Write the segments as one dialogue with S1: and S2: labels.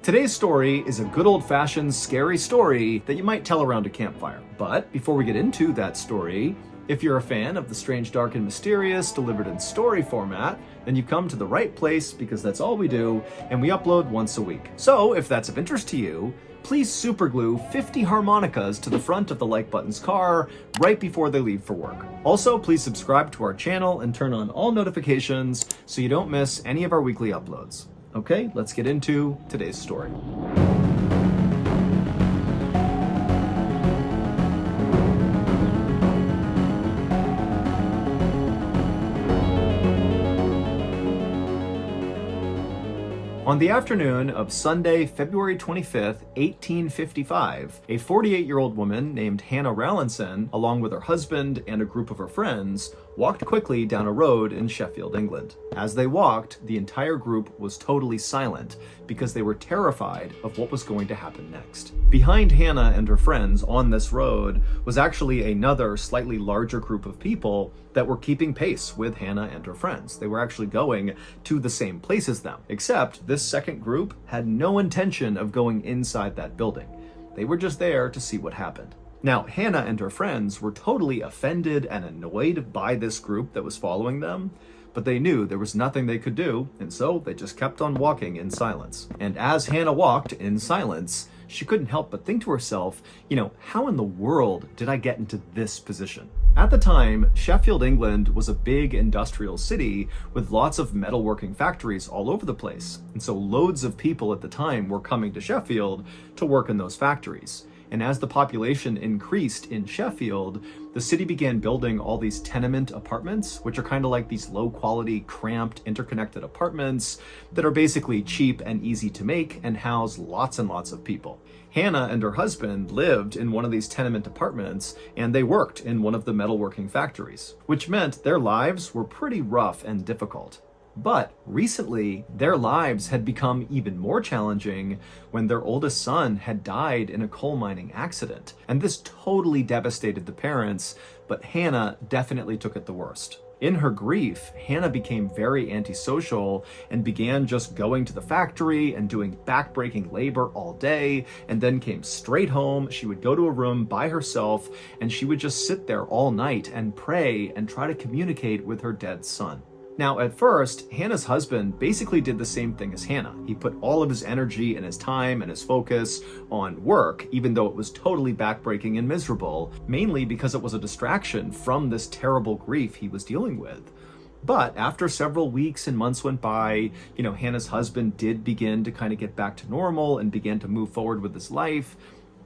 S1: Today's story is a good old-fashioned scary story that you might tell around a campfire. But before we get into that story, if you're a fan of the strange, dark, and mysterious delivered in story format, then you've come to the right place because that's all we do, and we upload once a week. So if that's of interest to you, please superglue 50 harmonicas to the front of the like button's car right before they leave for work. Also, please subscribe to our channel and turn on all notifications so you don't miss any of our weekly uploads. Okay, let's get into today's story. On the afternoon of Sunday, February 25th, 1855, a 48-year-old woman named Hannah Rallinson, along with her husband and a group of her friends, walked quickly down a road in Sheffield, England. As they walked, the entire group was totally silent because they were terrified of what was going to happen next. Behind Hannah and her friends on this road was actually another slightly larger group of people that were keeping pace with Hannah and her friends. They were actually going to the same place as them, except this second group had no intention of going inside that building. They were just there to see what happened. Now, Hannah and her friends were totally offended and annoyed by this group that was following them, but they knew there was nothing they could do, and so they just kept on walking in silence. And as Hannah walked in silence, she couldn't help but think to herself, how in the world did I get into this position? At the time, Sheffield, England was a big industrial city with lots of metalworking factories all over the place. And so loads of people at the time were coming to Sheffield to work in those factories. And as the population increased in Sheffield, the city began building all these tenement apartments, which are kind of like these low-quality, cramped, interconnected apartments that are basically cheap and easy to make and house lots and lots of people. Hannah and her husband lived in one of these tenement apartments, and they worked in one of the metalworking factories, which meant their lives were pretty rough and difficult. But recently, their lives had become even more challenging when their oldest son had died in a coal mining accident. And this totally devastated the parents, but Hannah definitely took it the worst. In her grief, Hannah became very antisocial and began just going to the factory and doing backbreaking labor all day, and then came straight home. She would go to a room by herself, and she would just sit there all night and pray and try to communicate with her dead son. Now, at first, Hannah's husband basically did the same thing as Hannah. He put all of his energy and his time and his focus on work, even though it was totally backbreaking and miserable, mainly because it was a distraction from this terrible grief he was dealing with. But after several weeks and months went by, Hannah's husband did begin to kind of get back to normal and began to move forward with his life.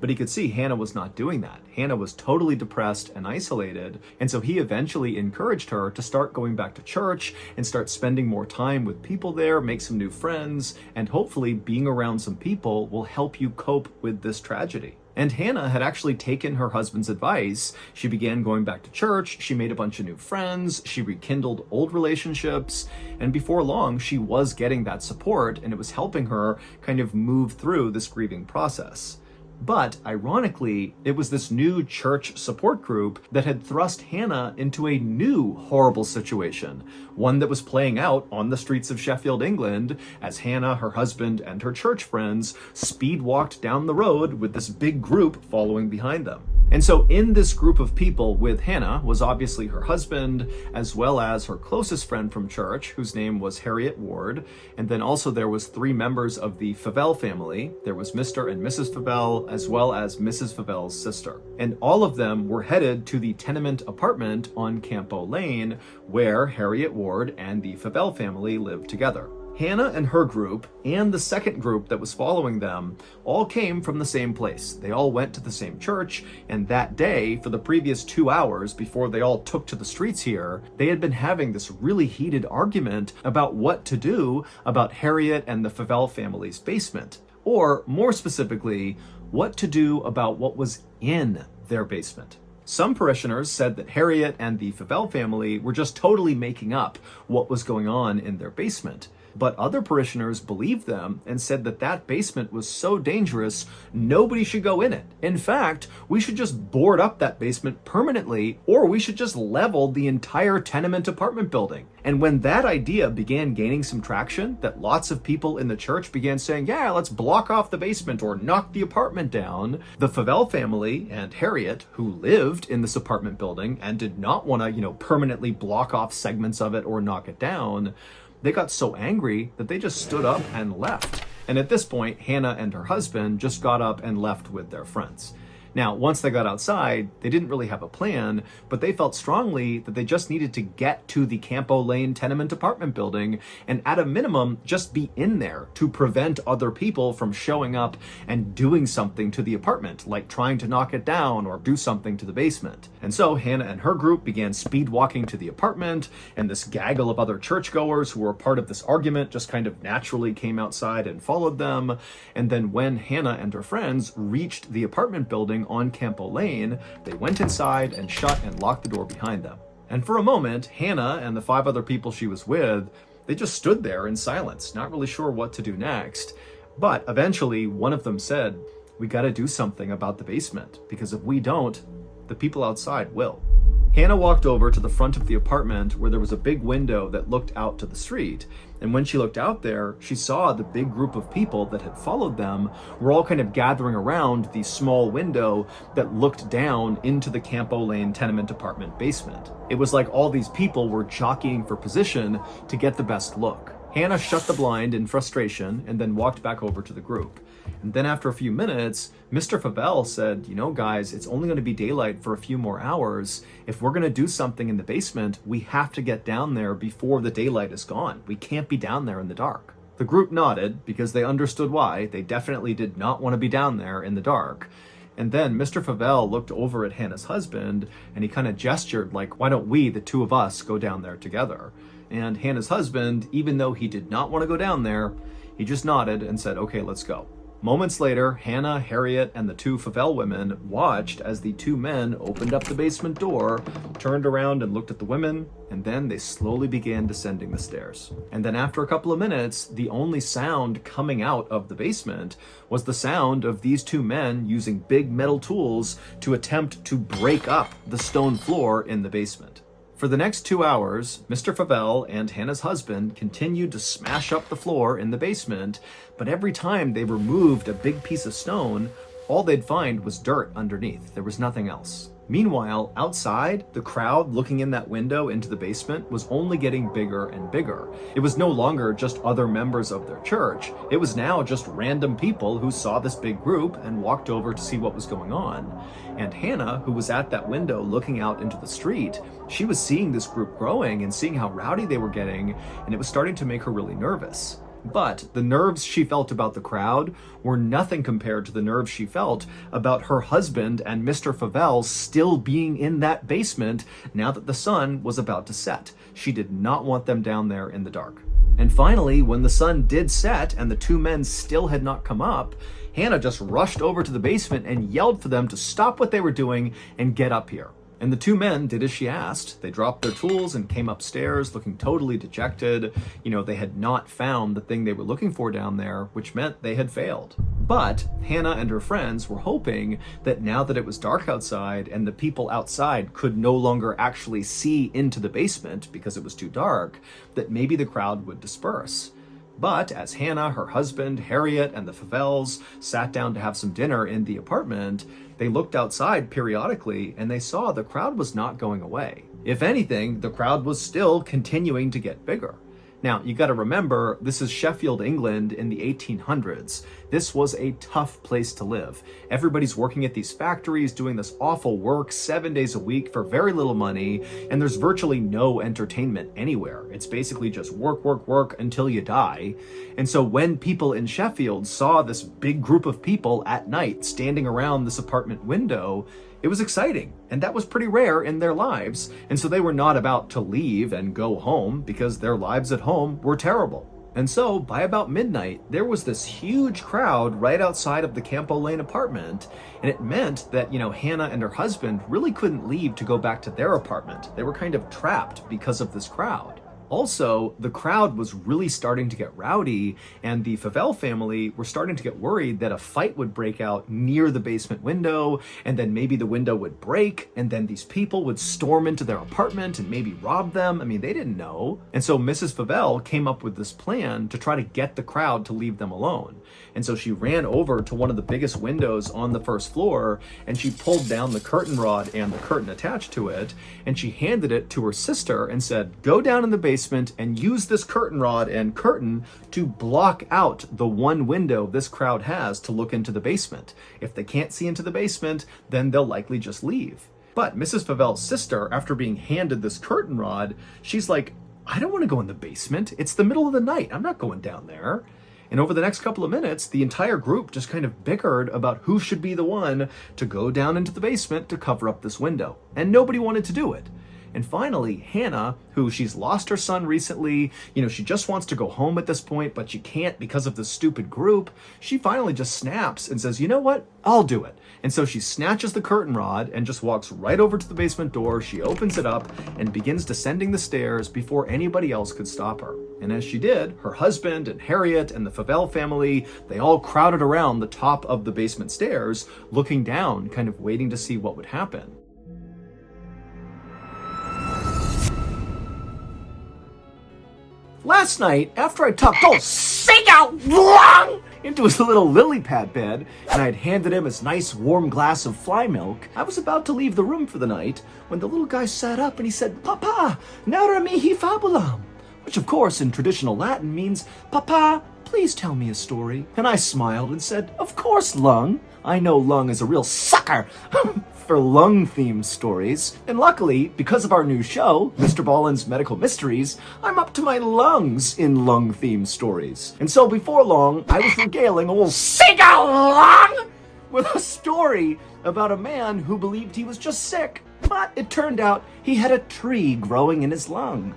S1: But he could see Hannah was not doing that. Hannah was totally depressed and isolated, and so he eventually encouraged her to start going back to church and start spending more time with people there, make some new friends, and hopefully being around some people will help you cope with this tragedy. And Hannah had actually taken her husband's advice. She began going back to church, she made a bunch of new friends, she rekindled old relationships, and before long, she was getting that support, and it was helping her kind of move through this grieving process. But ironically, it was this new church support group that had thrust Hannah into a new horrible situation, one that was playing out on the streets of Sheffield, England, as Hannah, her husband, and her church friends speed walked down the road with this big group following behind them. And so in this group of people with Hannah was obviously her husband, as well as her closest friend from church, whose name was Harriet Ward. And then also there was 3 members of the Favell family. There was Mr. and Mrs. Favell, as well as Mrs. Favell's sister. And all of them were headed to the tenement apartment on Campo Lane, where Harriet Ward and the Favell family lived together. Hannah and her group, and the second group that was following them, all came from the same place. They all went to the same church, and that day, for the previous 2 hours before they all took to the streets here, they had been having this really heated argument about what to do about Harriet and the Favell family's basement. Or, more specifically, what to do about what was in their basement. Some parishioners said that Harriet and the Favell family were just totally making up what was going on in their basement. But other parishioners believed them and said that that basement was so dangerous, nobody should go in it. In fact, we should just board up that basement permanently, or we should just level the entire tenement apartment building. And when that idea began gaining some traction, that lots of people in the church began saying, yeah, let's block off the basement or knock the apartment down, the Favell family and Harriet, who lived in this apartment building and did not want to, permanently block off segments of it or knock it down, they got so angry that they just stood up and left. And at this point, Hannah and her husband just got up and left with their friends. Now, once they got outside, they didn't really have a plan, but they felt strongly that they just needed to get to the Campo Lane tenement apartment building and at a minimum, just be in there to prevent other people from showing up and doing something to the apartment, like trying to knock it down or do something to the basement. And so Hannah and her group began speed walking to the apartment, and this gaggle of other churchgoers who were part of this argument just kind of naturally came outside and followed them. And then when Hannah and her friends reached the apartment building on Campo Lane, they went inside and shut and locked the door behind them. And for a moment, Hannah and the 5 other people she was with, they just stood there in silence, not really sure what to do next. But eventually, one of them said, we gotta do something about the basement, because if we don't, the people outside will. Hannah walked over to the front of the apartment where there was a big window that looked out to the street. And when she looked out there, she saw the big group of people that had followed them were all kind of gathering around the small window that looked down into the Campo Lane tenement apartment basement. It was like all these people were jockeying for position to get the best look. Hannah shut the blind in frustration and then walked back over to the group. And then after a few minutes, Mr. Favell said, guys, it's only going to be daylight for a few more hours. If we're going to do something in the basement, we have to get down there before the daylight is gone. We can't be down there in the dark. The group nodded because they understood why. They definitely did not want to be down there in the dark. And then Mr. Favell looked over at Hannah's husband and he kind of gestured like, why don't we, the 2 of us, go down there together? And Hannah's husband, even though he did not want to go down there, he just nodded and said, okay, let's go. Moments later, Hannah, Harriet, and the 2 Favell women watched as the 2 men opened up the basement door, turned around and looked at the women, and then they slowly began descending the stairs. And then after a couple of minutes, the only sound coming out of the basement was the sound of these 2 men using big metal tools to attempt to break up the stone floor in the basement. For the next 2 hours, Mr. Favell and Hannah's husband continued to smash up the floor in the basement, but every time they removed a big piece of stone, all they'd find was dirt underneath. There was nothing else. Meanwhile, outside, the crowd looking in that window into the basement was only getting bigger and bigger. It was no longer just other members of their church. It was now just random people who saw this big group and walked over to see what was going on. And Hannah, who was at that window looking out into the street, she was seeing this group growing and seeing how rowdy they were getting, and it was starting to make her really nervous. But the nerves she felt about the crowd were nothing compared to the nerves she felt about her husband and Mr. Favell still being in that basement now that the sun was about to set. She did not want them down there in the dark. And finally, when the sun did set and the 2 men still had not come up, Hannah just rushed over to the basement and yelled for them to stop what they were doing and get up here. And the 2 men did as she asked. They dropped their tools and came upstairs looking totally dejected. They had not found the thing they were looking for down there, which meant they had failed. But Hannah and her friends were hoping that now that it was dark outside and the people outside could no longer actually see into the basement because it was too dark, that maybe the crowd would disperse. But as Hannah, her husband, Harriet, and the Favells sat down to have some dinner in the apartment, they looked outside periodically and they saw the crowd was not going away. If anything, the crowd was still continuing to get bigger. Now, you got to remember, this is Sheffield, England in the 1800s. This was a tough place to live. Everybody's working at these factories, doing this awful work 7 days a week for very little money, and there's virtually no entertainment anywhere. It's basically just work, work, work until you die. And so when people in Sheffield saw this big group of people at night standing around this apartment window, it was exciting, and that was pretty rare in their lives, and so they were not about to leave and go home because their lives at home were terrible. And so, by about midnight, there was this huge crowd right outside of the Campo Lane apartment, and it meant that, Hannah and her husband really couldn't leave to go back to their apartment. They were kind of trapped because of this crowd. Also, the crowd was really starting to get rowdy, and the Favell family were starting to get worried that a fight would break out near the basement window, and then maybe the window would break, and then these people would storm into their apartment and maybe rob them. I mean, they didn't know. And so Mrs. Favell came up with this plan to try to get the crowd to leave them alone. And so she ran over to one of the biggest windows on the first floor, and she pulled down the curtain rod and the curtain attached to it, and she handed it to her sister and said, "Go down in the basement and use this curtain rod and curtain to block out the one window this crowd has to look into the basement. If they can't see into the basement, then they'll likely just leave." But Mrs. Favell's sister, after being handed this curtain rod, she's like, "I don't want to go in the basement. It's the middle of the night. I'm not going down there." And over the next couple of minutes, the entire group just kind of bickered about who should be the one to go down into the basement to cover up this window. And nobody wanted to do it. And finally, Hannah, who she's lost her son recently, she just wants to go home at this point, but she can't because of this stupid group. She finally just snaps and says, "You know what? I'll do it." And so she snatches the curtain rod and just walks right over to the basement door. She opens it up and begins descending the stairs before anybody else could stop her. And as she did, her husband and Harriet and the Favell family, they all crowded around the top of the basement stairs, looking down, kind of waiting to see what would happen. Last night, after I tucked old Sink-Out into his little lily pad bed, and I had handed him his nice warm glass of fly milk, I was about to leave the room for the night when the little guy sat up and he said, "Papa, narra mihi fabulam," which of course in traditional Latin means, "Papa, please tell me a story." And I smiled and said, "Of course, Lung. I know Lung is a real sucker for Lung-themed stories. And luckily, because of our new show, MrBallen's Medical Mysteries, I'm up to my lungs in Lung-themed stories. And so before long, I was regaling old Sing-a-Lung with a story about a man who believed he was just sick, but it turned out he had a tree growing in his lung.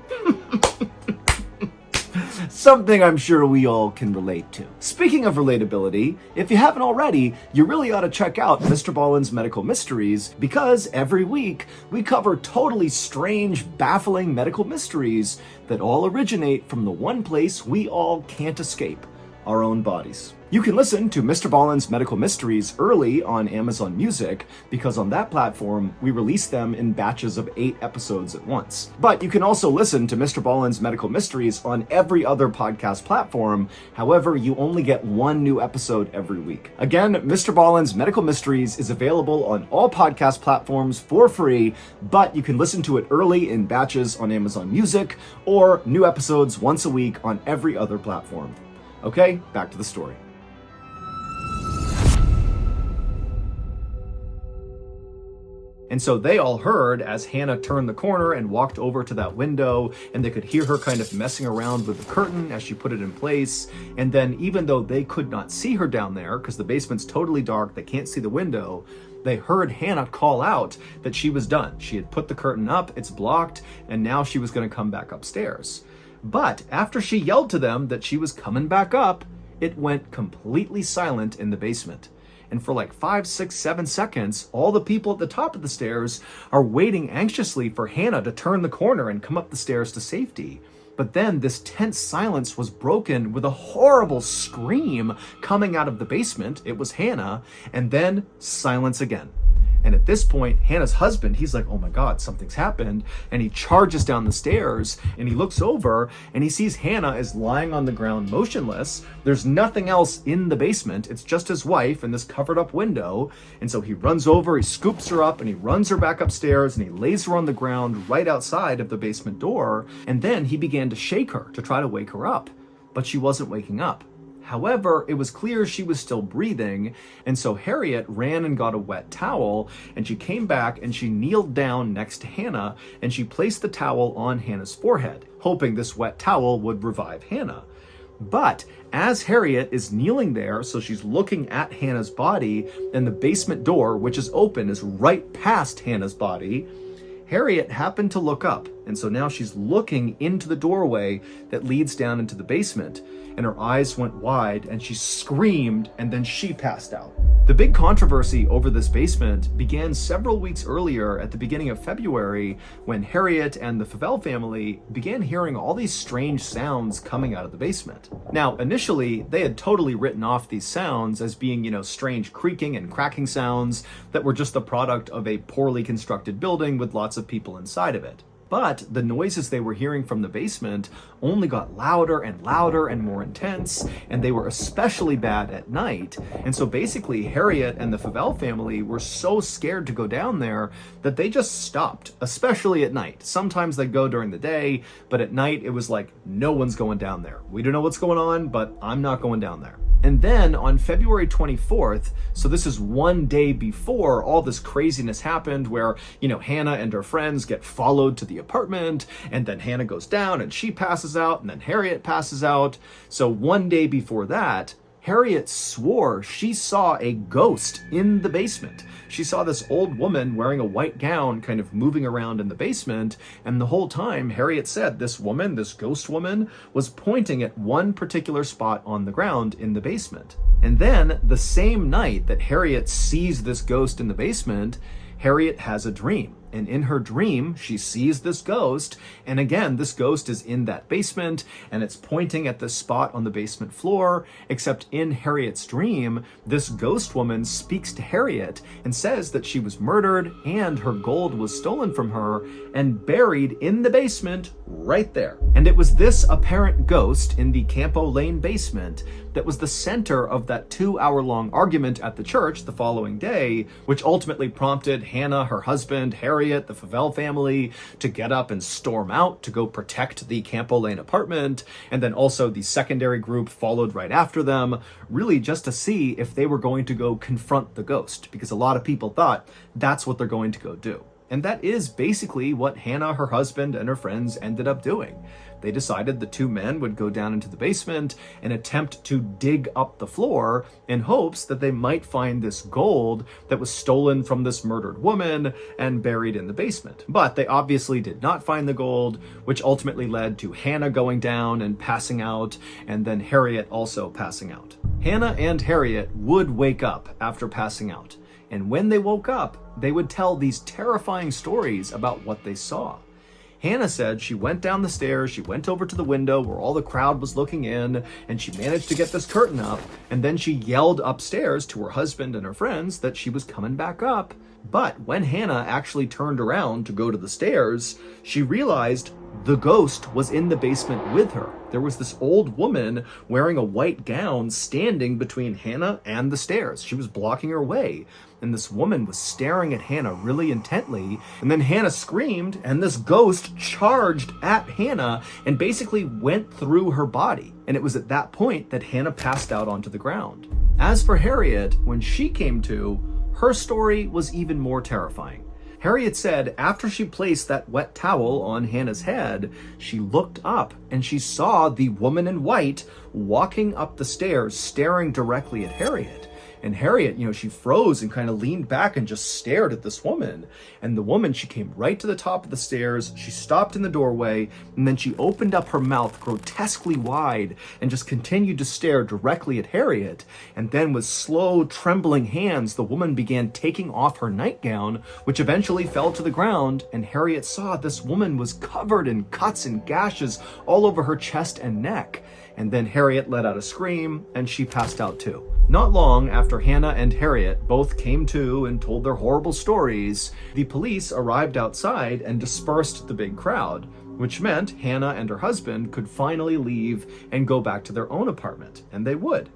S1: Something I'm sure we all can relate to. Speaking of relatability, if you haven't already, you really ought to check out MrBallen's Medical Mysteries, because every week we cover totally strange, baffling medical mysteries that all originate from the one place we all can't escape, our own bodies. You can listen to MrBallen's Medical Mysteries early on Amazon Music, because on that platform, we release them in batches of 8 episodes at once. But you can also listen to MrBallen's Medical Mysteries on every other podcast platform. However, you only get one new episode every week. Again, MrBallen's Medical Mysteries is available on all podcast platforms for free, but you can listen to it early in batches on Amazon Music, or new episodes once a week on every other platform. Okay, back to the story. And so they all heard as Hannah turned the corner and walked over to that window, and they could hear her kind of messing around with the curtain as she put it in place. And then even though they could not see her down there, because the basement's totally dark, they can't see the window, they heard Hannah call out that she was done. She had put the curtain up, it's blocked, and now she was going to come back upstairs. But after she yelled to them that she was coming back up, it went completely silent in the basement. And for like 5, 6, 7 seconds, all the people at the top of the stairs are waiting anxiously for Hannah to turn the corner and come up the stairs to safety. But then this tense silence was broken with a horrible scream coming out of the basement. It was Hannah, and then silence again. And at this point, Hannah's husband, he's like, "Oh my God, something's happened." And he charges down the stairs and he looks over and he sees Hannah is lying on the ground motionless. There's nothing else in the basement. It's just his wife and this covered up window. And so he runs over, he scoops her up and he runs her back upstairs and he lays her on the ground right outside of the basement door. And then he began to shake her to try to wake her up, but she wasn't waking up. However, it was clear she was still breathing, and so Harriet ran and got a wet towel, and she came back and she kneeled down next to Hannah, and she placed the towel on Hannah's forehead, hoping this wet towel would revive Hannah. But as Harriet is kneeling there, so she's looking at Hannah's body, and the basement door, which is open, is right past Hannah's body, Harriet happened to look up, And so now she's looking into the doorway that leads down into the basement, and her eyes went wide and she screamed, and then she passed out. The big controversy over this basement began several weeks earlier at the beginning of February, when Harriet and the Favell family began hearing all these strange sounds coming out of the basement. Now, initially, they had totally written off these sounds as being, strange creaking and cracking sounds that were just the product of a poorly constructed building with lots of people inside of it. But the noises they were hearing from the basement only got louder and louder and more intense, and they were especially bad at night. And so basically, Harriet and the Favell family were so scared to go down there that they just stopped, especially at night. Sometimes they'd go during the day, but at night it was like, no one's going down there. We don't know what's going on, but I'm not going down there. And then on February 24th, so this is one day before all this craziness happened where, Hannah and her friends get followed to the apartment, and then Hannah goes down and she passes out, and then Harriet passes out. So one day before that, Harriet swore she saw a ghost in the basement. She saw this old woman wearing a white gown kind of moving around in the basement, and the whole time Harriet said this woman, this ghost woman, was pointing at one particular spot on the ground in the basement. And then the same night that Harriet sees this ghost in the basement, Harriet has a dream. And in her dream, she sees this ghost. And again, this ghost is in that basement and it's pointing at the spot on the basement floor. Except in Harriet's dream, this ghost woman speaks to Harriet and says that she was murdered and her gold was stolen from her and buried in the basement right there. And it was this apparent ghost in the Campo Lane basement that was the center of that 2-hour-long argument at the church the following day, which ultimately prompted Hannah, her husband, Harriet, the Favell family, to get up and storm out to go protect the Campo Lane apartment. And then also the secondary group followed right after them, really just to see if they were going to go confront the ghost, because a lot of people thought that's what they're going to go do. And that is basically what Hannah, her husband, and her friends ended up doing. They decided the two men would go down into the basement and attempt to dig up the floor in hopes that they might find this gold that was stolen from this murdered woman and buried in the basement. But they obviously did not find the gold, which ultimately led to Hannah going down and passing out, and then Harriet also passing out. Hannah and Harriet would wake up after passing out. And when they woke up, they would tell these terrifying stories about what they saw. Hannah said she went down the stairs, she went over to the window where all the crowd was looking in, and she managed to get this curtain up, and then she yelled upstairs to her husband and her friends that she was coming back up. But when Hannah actually turned around to go to the stairs, she realized the ghost was in the basement with her. There was this old woman wearing a white gown standing between Hannah and the stairs. She was blocking her way. And this woman was staring at Hannah really intently. And then Hannah screamed, and this ghost charged at Hannah and basically went through her body. And it was at that point that Hannah passed out onto the ground. As for Harriet, when she came to, her story was even more terrifying. Harriet said after she placed that wet towel on Hannah's head, she looked up and she saw the woman in white walking up the stairs, staring directly at Harriet. And Harriet, she froze and kind of leaned back and just stared at this woman. And the woman, she came right to the top of the stairs. She stopped in the doorway, and then she opened up her mouth grotesquely wide and just continued to stare directly at Harriet. And then with slow, trembling hands, the woman began taking off her nightgown, which eventually fell to the ground. And Harriet saw this woman was covered in cuts and gashes all over her chest and neck. And then Harriet let out a scream, and she passed out too. Not long after Hannah and Harriet both came to and told their horrible stories, the police arrived outside and dispersed the big crowd, which meant Hannah and her husband could finally leave and go back to their own apartment, and they would.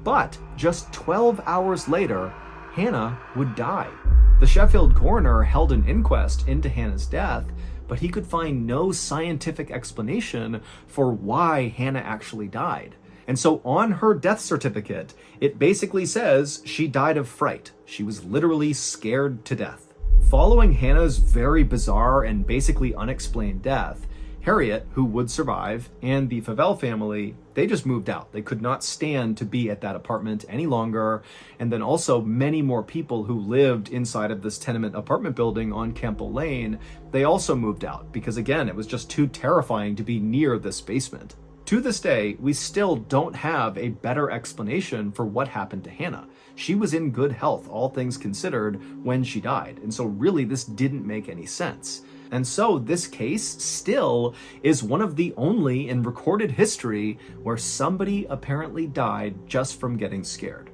S1: But just 12 hours later, Hannah would die. The Sheffield coroner held an inquest into Hannah's death, but he could find no scientific explanation for why Hannah actually died. And so on her death certificate, it basically says she died of fright. She was literally scared to death. Following Hannah's very bizarre and basically unexplained death, Harriet, who would survive, and the Favell family, they just moved out. They could not stand to be at that apartment any longer. And then also many more people who lived inside of this tenement apartment building on Campbell Lane, they also moved out because, again, it was just too terrifying to be near this basement. To this day, we still don't have a better explanation for what happened to Hannah. She was in good health, all things considered, when she died. And so really this didn't make any sense. And so this case still is one of the only in recorded history where somebody apparently died just from getting scared.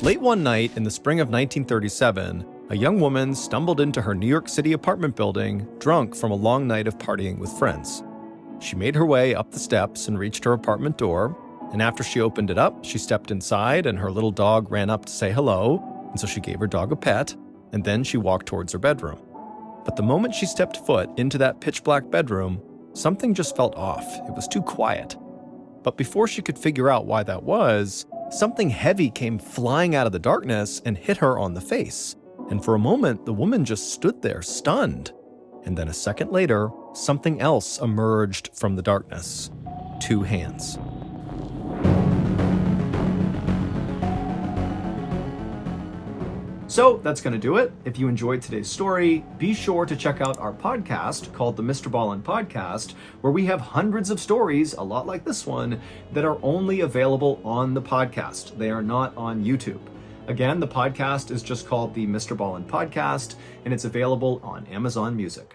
S1: Late one night in the spring of 1937, a young woman stumbled into her New York City apartment building, drunk from a long night of partying with friends. She made her way up the steps and reached her apartment door, and after she opened it up, she stepped inside and her little dog ran up to say hello, and so she gave her dog a pet, and then she walked towards her bedroom. But the moment she stepped foot into that pitch-black bedroom, something just felt off. It was too quiet. But before she could figure out why that was, something heavy came flying out of the darkness and hit her on the face. And for a moment, the woman just stood there, stunned. And then a second later, something else emerged from the darkness. 2 hands. So that's going to do it. If you enjoyed today's story, be sure to check out our podcast called the MrBallen Podcast, where we have hundreds of stories, a lot like this one, that are only available on the podcast. They are not on YouTube. Again, the podcast is just called the MrBallen Podcast, and it's available on Amazon Music.